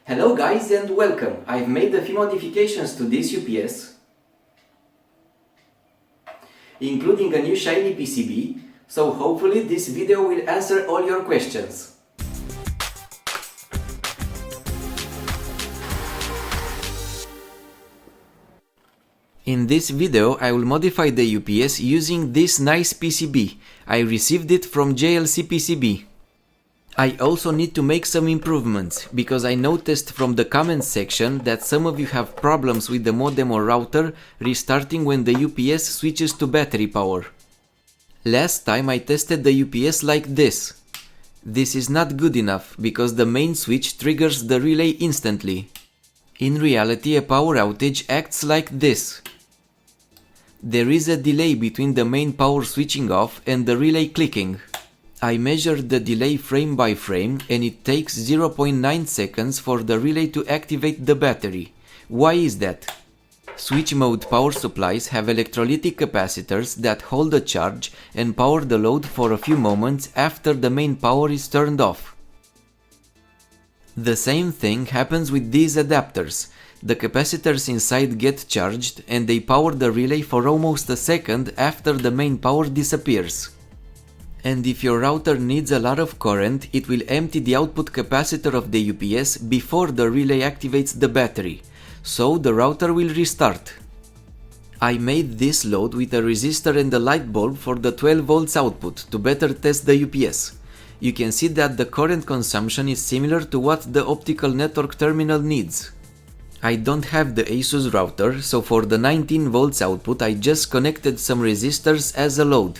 Hello guys and welcome! I've made a few modifications to this UPS, including a new shiny PCB, so hopefully this video will answer all your questions. In this video I will modify the UPS using this nice PCB. I received it from JLC PCB. I also need to make some improvements, because I noticed from the comments section that some of you have problems with the modem or router restarting when the UPS switches to battery power. Last time I tested the UPS like this. This is not good enough, because the main switch triggers the relay instantly. In reality, a power outage acts like this. There is a delay between the main power switching off and the relay clicking. I measured the delay frame by frame and it takes 0.9 seconds for the relay to activate the battery. Why is that? Switch mode power supplies have electrolytic capacitors that hold a charge and power the load for a few moments after the main power is turned off. The same thing happens with these adapters. The capacitors inside get charged and they power the relay for almost a second after the main power disappears. And if your router needs a lot of current, it will empty the output capacitor of the UPS before the relay activates the battery, so the router will restart. I made this load with a resistor and a light bulb for the 12 volts output to better test the UPS. You can see that the current consumption is similar to what the optical network terminal needs. I don't have the Asus router, so for the 19 volts output I just connected some resistors as a load.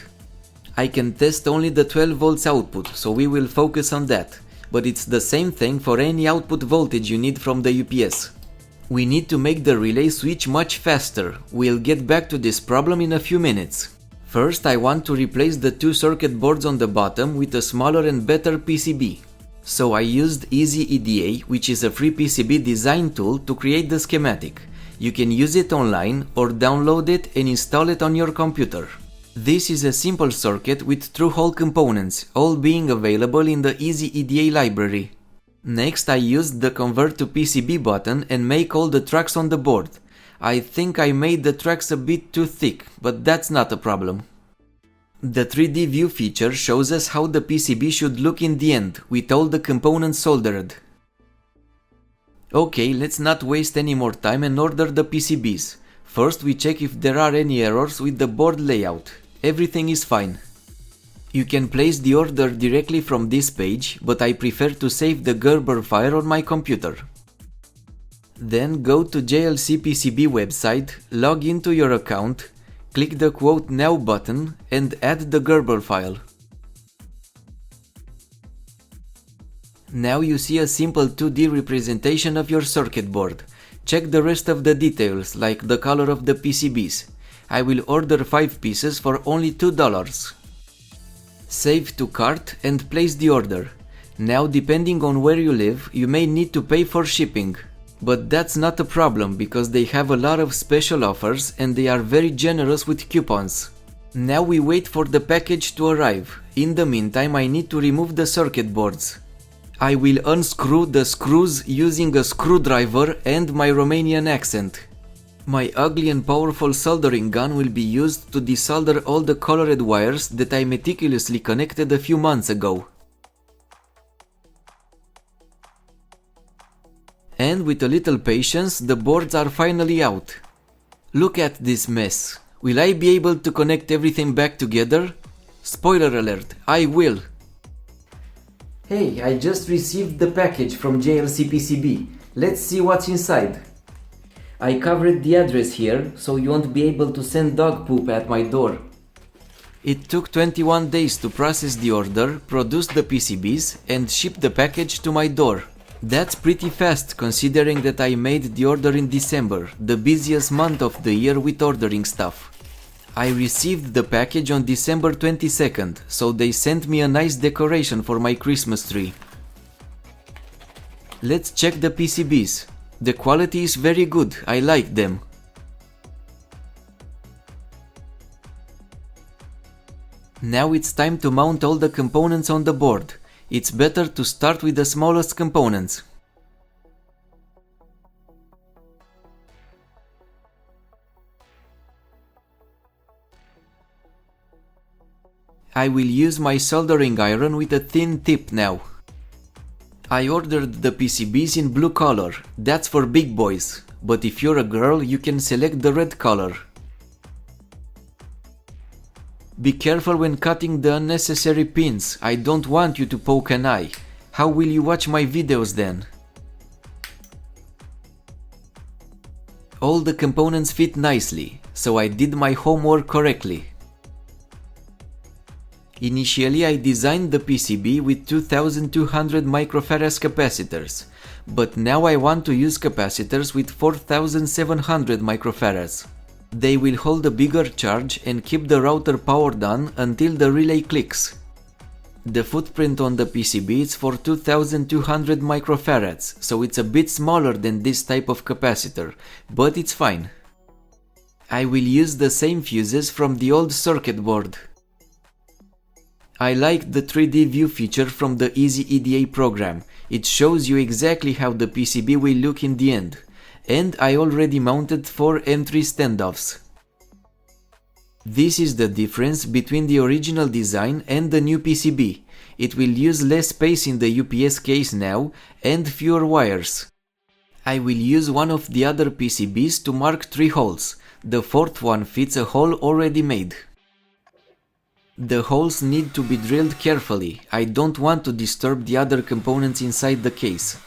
I can test only the 12 volts output, so we will focus on that, but it's the same thing for any output voltage you need from the UPS. We need to make the relay switch much faster. We'll get back to this problem in a few minutes. First, I want to replace the two circuit boards on the bottom with a smaller and better PCB. So I used EasyEDA, which is a free PCB design tool, to create the schematic. You can use it online or download it and install it on your computer. This is a simple circuit with through-hole components, all being available in the EasyEDA library. Next, I used the Convert to PCB button and make all the tracks on the board. I think I made the tracks a bit too thick, but that's not a problem. The 3D view feature shows us how the PCB should look in the end, with all the components soldered. Okay, let's not waste any more time and order the PCBs. First, we check if there are any errors with the board layout. Everything is fine. You can place the order directly from this page, but I prefer to save the Gerber file on my computer. Then go to JLC PCB website, log into your account, click the Quote Now button and add the Gerber file. Now you see a simple 2D representation of your circuit board. Check the rest of the details, like the color of the PCBs. I will order 5 pieces for only $2. Save to cart and place the order. Now, depending on where you live, you may need to pay for shipping. But that's not a problem, because they have a lot of special offers and they are very generous with coupons. Now we wait for the package to arrive. In the meantime, I need to remove the circuit boards. I will unscrew the screws using a screwdriver and my Romanian accent. My ugly and powerful soldering gun will be used to desolder all the colored wires that I meticulously connected a few months ago. And with a little patience, the boards are finally out. Look at this mess. Will I be able to connect everything back together? Spoiler alert, I will. Hey, I just received the package from JLC PCB. Let's see what's inside. I covered the address here, so you won't be able to send dog poop at my door. It took 21 days to process the order, produce the PCBs, and ship the package to my door. That's pretty fast, considering that I made the order in December, the busiest month of the year with ordering stuff. I received the package on December 22nd, so they sent me a nice decoration for my Christmas tree. Let's check the PCBs. The quality is very good, I like them. Now it's time to mount all the components on the board. It's better to start with the smallest components. I will use my soldering iron with a thin tip now. I ordered the PCBs in blue color, that's for big boys, but if you're a girl you can select the red color. Be careful when cutting the unnecessary pins, I don't want you to poke an eye. How will you watch my videos then? All the components fit nicely, so I did my homework correctly. Initially I designed the PCB with 2200 microfarads capacitors, but now I want to use capacitors with 4700 microfarads. They will hold a bigger charge and keep the router powered on until the relay clicks. The footprint on the PCB is for 2200 microfarads, so it's a bit smaller than this type of capacitor, but it's fine. I will use the same fuses from the old circuit board. I like the 3D view feature from the Easy EDA program. It shows you exactly how the PCB will look in the end. And I already mounted 4 M3 standoffs. This is the difference between the original design and the new PCB. It will use less space in the UPS case now and fewer wires. I will use one of the other PCBs to mark 3 holes. The 4th one fits a hole already made. The holes need to be drilled carefully. I don't want to disturb the other components inside the case.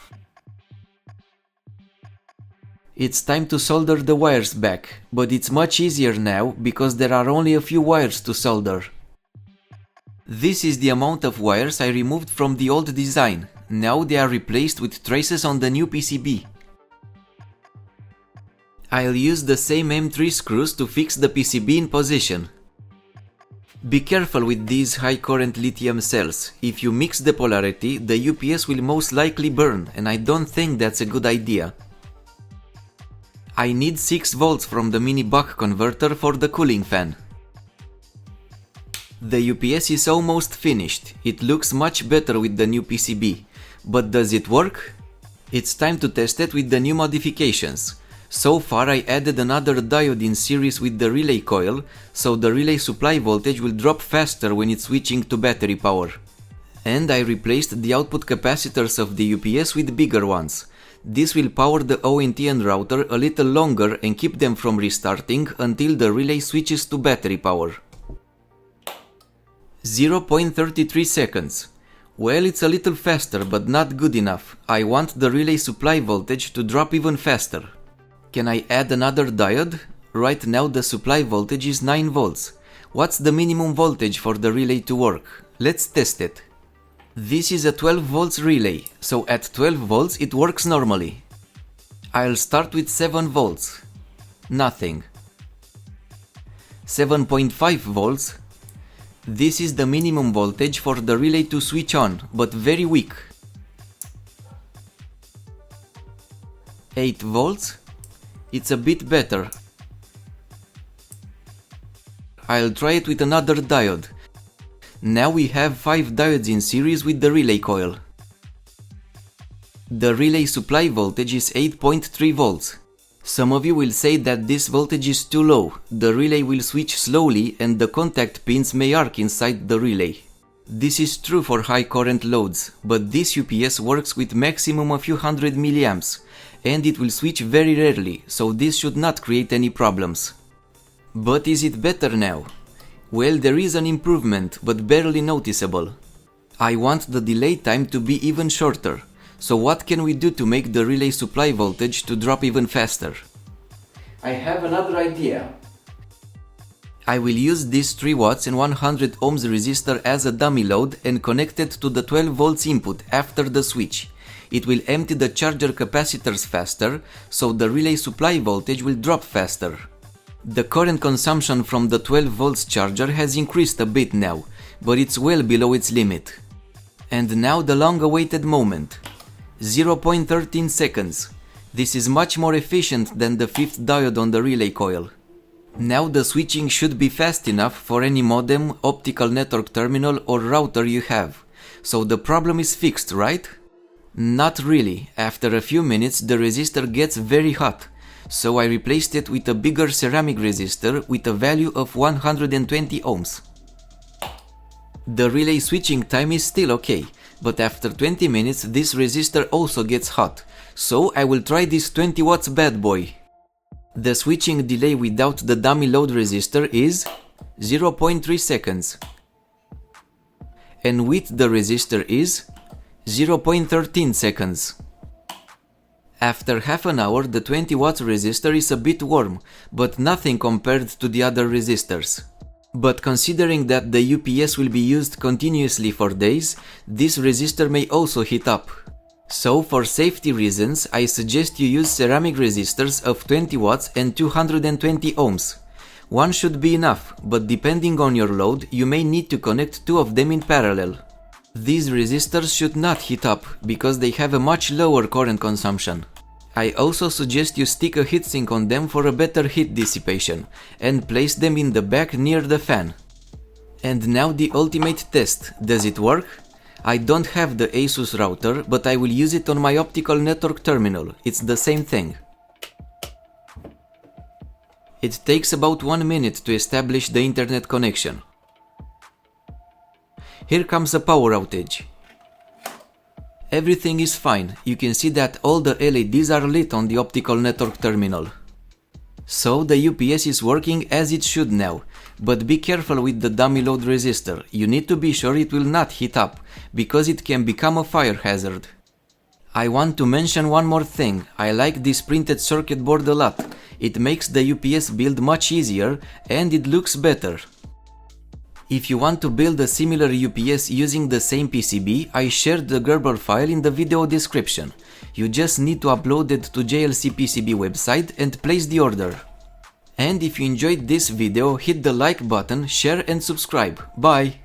It's time to solder the wires back, but it's much easier now because there are only a few wires to solder. This is the amount of wires I removed from the old design. Now they are replaced with traces on the new PCB. I'll use the same M3 screws to fix the PCB in position. Be careful with these high current lithium cells. If you mix the polarity, the UPS will most likely burn, and I don't think that's a good idea. I need 6 volts from the mini buck converter for the cooling fan. The UPS is almost finished. It looks much better with the new PCB. But does it work? It's time to test it with the new modifications. So far I added another diode in series with the relay coil, so the relay supply voltage will drop faster when it's switching to battery power. And I replaced the output capacitors of the UPS with bigger ones. This will power the ONT and router a little longer and keep them from restarting until the relay switches to battery power. 0.33 seconds. Well, it's a little faster, but not good enough. I want the relay supply voltage to drop even faster. Can I add another diode? Right now the supply voltage is 9 volts. What's the minimum voltage for the relay to work? Let's test it. This is a 12 volts relay, so at 12 volts it works normally. I'll start with 7 volts. Nothing. 7.5 volts. This is the minimum voltage for the relay to switch on, but very weak. 8 volts. It's a bit better. I'll try it with another diode. Now we have 5 diodes in series with the relay coil. The relay supply voltage is 8.3 volts. Some of you will say that this voltage is too low. The relay will switch slowly and the contact pins may arc inside the relay. This is true for high current loads, but this UPS works with maximum a few hundred milliamps, and it will switch very rarely, so this should not create any problems. But is it better now? Well, there is an improvement, but barely noticeable. I want the delay time to be even shorter, so what can we do to make the relay supply voltage to drop even faster? I have another idea. I will use this 3 watts and 100 ohms resistor as a dummy load and connect it to the 12 volts input after the switch. It will empty the charger capacitors faster, so the relay supply voltage will drop faster. The current consumption from the 12 volts charger has increased a bit now, but it's well below its limit. And now the long-awaited moment. 0.13 seconds. This is much more efficient than the 5th diode on the relay coil. Now the switching should be fast enough for any modem, optical network terminal or router you have. So the problem is fixed, right? Not really. After a few minutes the resistor gets very hot. So I replaced it with a bigger ceramic resistor with a value of 120 ohms. The relay switching time is still okay, but after 20 minutes this resistor also gets hot, so I will try this 20 watts bad boy. The switching delay without the dummy load resistor is 0.3 seconds, and with the resistor is 0.13 seconds. After half an hour the 20 watts resistor is a bit warm, but nothing compared to the other resistors. But considering that the UPS will be used continuously for days, this resistor may also heat up. So for safety reasons I suggest you use ceramic resistors of 20 watts and 220 ohms. One should be enough, but depending on your load you may need to connect two of them in parallel. These resistors should not heat up, because they have a much lower current consumption. I also suggest you stick a heatsink on them for a better heat dissipation, and place them in the back near the fan. And now the ultimate test. Does it work? I don't have the Asus router, but I will use it on my optical network terminal. It's the same thing. It takes about 1 minute to establish the internet connection. Here comes a power outage. Everything is fine. You can see that all the LEDs are lit on the optical network terminal. So the UPS is working as it should now, but be careful with the dummy load resistor. You need to be sure it will not heat up, because it can become a fire hazard. I want to mention one more thing. I like this printed circuit board a lot. It makes the UPS build much easier and it looks better. If you want to build a similar UPS using the same PCB, I shared the Gerber file in the video description. You just need to upload it to JLC PCB website and place the order. And if you enjoyed this video, hit the like button, share and subscribe. Bye!